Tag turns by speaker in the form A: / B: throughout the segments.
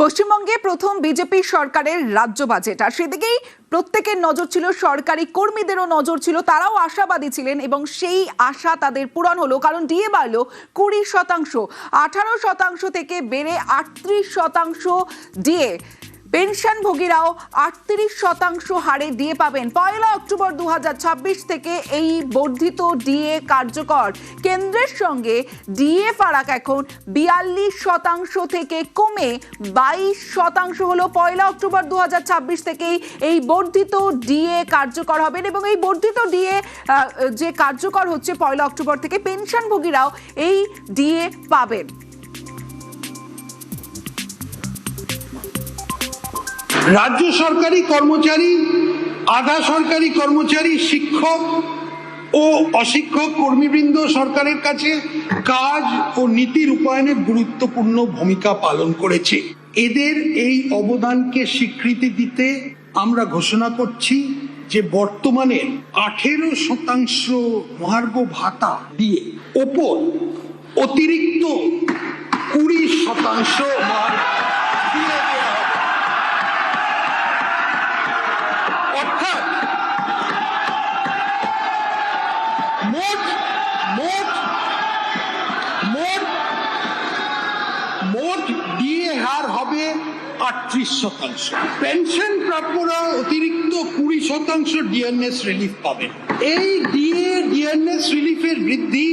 A: পশ্চিমবঙ্গে প্রথম বিজেপি সরকারের রাজ্য বাজেট, আর সেদিকেই প্রত্যেকের নজর ছিল, সরকারি কর্মীদেরও নজর ছিল। তারাও আশাবাদী ছিলেন এবং সেই আশা তাদের পূরণ হলো, কারণ ডিএ বাড়লো 20%, 18% থেকে বেড়ে 38% ডিএ। পেনশনভোগীরাও 38% হারে ডিএ পাবেন। 1 অক্টোবর 2026 থেকে এই বর্ধিত ডিএ কার্যকর। কেন্দ্রের সঙ্গে ডিএ ফারাক এখন 42% থেকে কমে 22% হলো। 1 অক্টোবর 2026 থেকেই এই বর্ধিত ডিএ কার্যকর হবেন এবং এই বর্ধিত ডিএ যে কার্যকর হচ্ছে 1 অক্টোবর থেকে, পেনশনভোগীরাও এই ডিএ পাবেন।
B: রাজ্য সরকারি কর্মচারী, আধা সরকারি কর্মচারী, শিক্ষক ও অশিক্ষক কর্মীবৃন্দ সরকারের কাছে কাজ ও নীতি রূপায়ণে গুরুত্বপূর্ণ ভূমিকা পালন করেছে। এদের এই অবদানকে স্বীকৃতি দিতে আমরা ঘোষণা করছি যে বর্তমানে 18% মহার্ঘ ভাতা দিয়ে ওপর অতিরিক্ত 20% মহার্ঘ দিয়ে দেওয়া হবে। অর্থাৎ মোট ডিএ হার হবে 38%। পেনশন প্রাপ্যরা অতিরিক্ত 20% ডিএনএস রিলিফ পাবেন। এই ডিএনএস রিলিফের বৃদ্ধি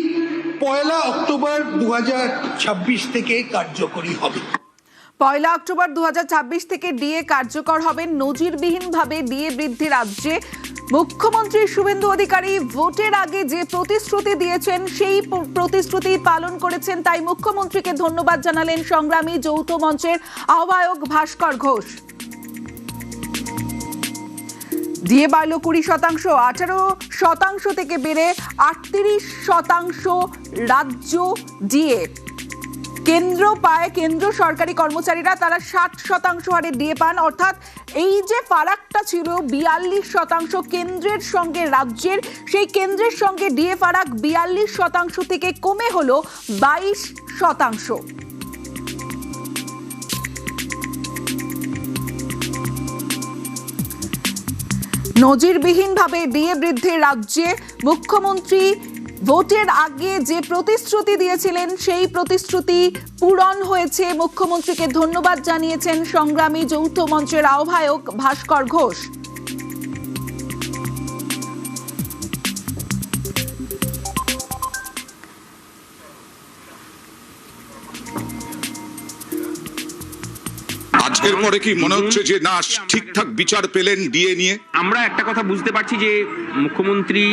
B: 1 অক্টোবর 2026 থেকে কার্যকরী হবে।
A: 1 অক্টোবর 2026 থেকে ডিএ কার্যকর হবেন। নজিরবিহীনভাবে ডিএ বৃদ্ধি রাজ্যে। মুখ্যমন্ত্রী শুভেন্দু অধিকারী ভোটের আগে যে প্রতিশ্রুতি দিয়েছেন সেই প্রতিশ্রুতি পালন করেছেন, তাই মুখ্যমন্ত্রীকে ধন্যবাদ জানালেন সংগ্রামী যৌথ মঞ্চের আহ্বায়ক ভাস্কর ঘোষ। ডিএ বাড়ল 20%, 18% থেকে বেড়ে 38% রাজ্য ডিএ। কেন্দ্র পায়, কেন্দ্র সরকারি কর্মচারীরা তারা 60% হারে ডিএ পান। অর্থাৎ এই যে ফারাকটা ছিল 42% কেন্দ্রের সঙ্গে রাজ্যের, সেই কেন্দ্রের সঙ্গে ডিএ ফারাক 42% থেকে কমে হলো 22%। নজিরবিহীনভাবে ডিএ বৃদ্ধির রাজ্যে। মুখ্যমন্ত্রী ভোটের আগে যে প্রতিশ্রুতি দিয়েছিলেন সেই প্রতিশ্রুতি পূরণ হয়েছে। মুখ্যমন্ত্রীকে ধন্যবাদ জানিয়েছেন সংগ্রামী যৌথ মঞ্চের আহ্বায়ক ভাস্কর ঘোষ।
C: আজকের পরে কি মনে হচ্ছে যে না ঠিকঠাক বিচার পেলেন ডিএ নিয়ে?
D: আমরা একটা কথা বুঝতে পারছি যে মুখ্যমন্ত্রী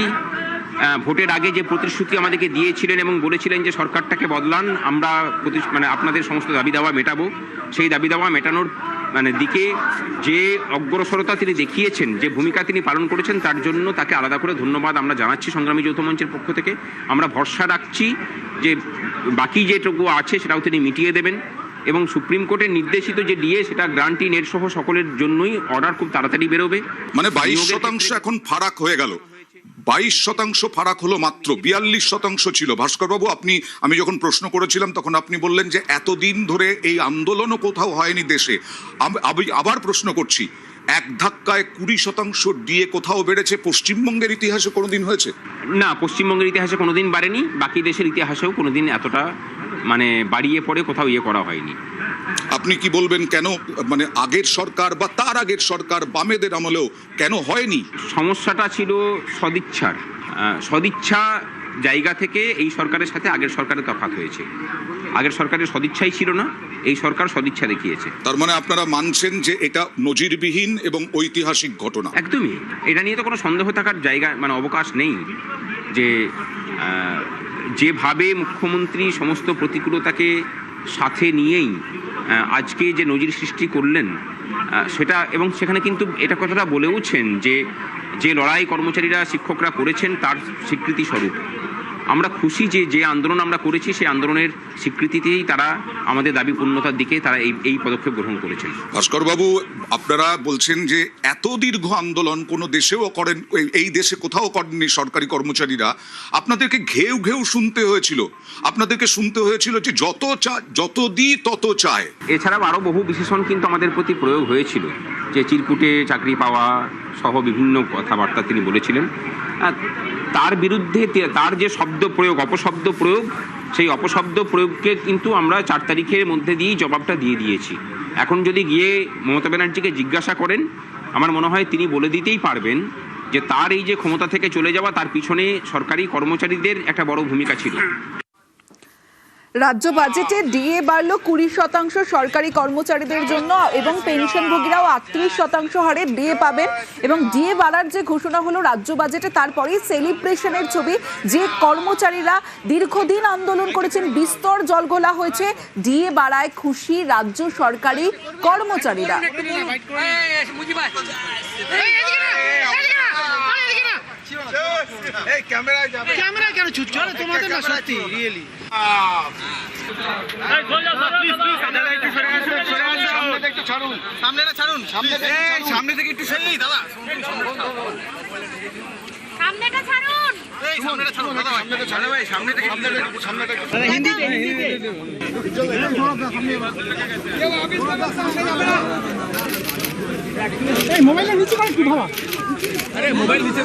D: ভোটের আগে যে প্রতিশ্রুতি আমাদেরকে দিয়েছিলেন এবং বলেছিলেন যে সরকারটাকে বদলান, আমরা আপনাদের সমস্ত দাবি দাওয়া মেটাবো, সেই দাবি দাওয়া মেটানোর দিকে যে অগ্রসরতা তিনি দেখিয়েছেন, যে ভূমিকা তিনি পালন করেছেন, তার জন্য তাকে আলাদা করে ধন্যবাদ আমরা জানাচ্ছি সংগ্রামী যৌথ মঞ্চের পক্ষ থেকে। আমরা ভরসা রাখছি যে বাকি যেটুকু আছে সেটাও তিনি মিটিয়ে দেবেন এবং সুপ্রিম কোর্টের নির্দেশিত যে ডিএ সেটা গ্রান্টি নেট সহ সকলের জন্যই অর্ডার খুব তাড়াতাড়ি বেরোবে।
C: মানে 22% এখন ফারাক হয়ে গেল, 22% ফারাক হলো মাত্র, 42% ছিল। ভাস্করবাবু, আমি যখন প্রশ্ন করেছিলাম তখন আপনি বললেন যে এতদিন ধরে এই আন্দোলনও কোথাও হয়নি দেশে। আমি আবার প্রশ্ন করছি, এক ধাক্কায় 20% ডিএ কোথাও বেড়েছে? পশ্চিমবঙ্গের ইতিহাসে কোনোদিন হয়েছে?
D: না, পশ্চিমবঙ্গের ইতিহাসে কোনোদিন বাড়েনি, বাকি দেশের ইতিহাসেও কোনোদিন এতটা বাড়িয়ে পড়ে কোথাও করা হয়নি।
C: আপনি কি বলবেন কেন, আগের সরকার বা তার আগের সরকার বামেদের আমলেও কেন হয়নি?
D: সমস্যাটা ছিল সদিচ্ছা জায়গা থেকে এই সরকারের সাথে আগের সরকারের তফাৎ হয়েছে। আগের সরকারের সদিচ্ছাই ছিল না, এই সরকার সদিচ্ছা দেখিয়েছে।
C: তার মানে আপনারা মানছেন যে এটা নজিরবিহীন এবং ঐতিহাসিক ঘটনা?
D: একদমই, এটা নিয়ে তো কোনো সন্দেহ থাকার জায়গা অবকাশ নেই। যে যেভাবে মুখ্যমন্ত্রী সমস্ত প্রতিকূলতাকে সাথে নিয়েই আজকে যে নজির সৃষ্টি করলেন সেটা, এবং সেখানে কিন্তু এটা কথাটা বলেওছেন যে লড়াই কর্মচারীরা শিক্ষকরা করেছেন তার স্বীকৃতি স্বরূপ আমরা খুশি যে আন্দোলন আমরা করেছি সেই আন্দোলনের স্বীকৃতিতেই তারা আমাদের দাবি পূর্ণতার দিকে তারা এই পদক্ষেপ গ্রহণ করেছেন।
C: ভাস্কর বাবু, আপনারা বলছেন যে এত দীর্ঘ আন্দোলন কোনো দেশেও করেন, এই দেশে কোথাও করেননি সরকারি কর্মচারীরা। আপনাদেরকে ঘেউ ঘেউ শুনতে হয়েছিল, আপনাদেরকে শুনতে হয়েছিল যে যত দিই তত চায়।
D: এছাড়াও আরও বহু বিশেষণ কিন্তু আমাদের প্রতি প্রয়োগ হয়েছিল, যে চিরকুটে চাকরি পাওয়া সহ বিভিন্ন কথাবার্তা তিনি বলেছিলেন। তার বিরুদ্ধে তার যে শব্দ প্রয়োগ, অপশব্দ প্রয়োগ, সেই অপশব্দ প্রয়োগকে কিন্তু আমরা 4 তারিখের মধ্যে দিয়েই জবাবটা দিয়ে দিয়েছি। এখন যদি গিয়ে মমতা ব্যানার্জিকে জিজ্ঞাসা করেন, আমার মনে হয় তিনি বলে দিতেই পারবেন যে তার এই যে ক্ষমতা থেকে চলে যাওয়া, তার পিছনে সরকারি কর্মচারীদের একটা বড় ভূমিকা ছিল।
A: রাজ্য বাজেটে ডিএ বাড়লো 20% সরকারি কর্মচারীদের জন্য এবং পেনশনভোগীরাও 38% হারে ডিএ পাবেন। এবং ডিএ বাড়ার যে ঘোষণা হলো রাজ্য বাজেটে, তারপরেই সেলিব্রেশনের ছবি। যে কর্মচারীরা দীর্ঘদিন আন্দোলন করেছেন, বিস্তর জলঘোলা হয়েছে। ডিএ বাড়ায় খুশি রাজ্য সরকারি কর্মচারীরা।
E: ক্যামেরা কেন ছুটছ? তোমাদের না সত্যি রিয়েলি সামনে থেকে একটু সরে দাদা,
F: সামনেটা ছাড়ুন,
E: সামনেটা ছাড়ুন দাদা, সামনে থেকে হিন্দিতে মোবাইলের নিচে করে কি ভাবা? আরে মোবাইল নিচে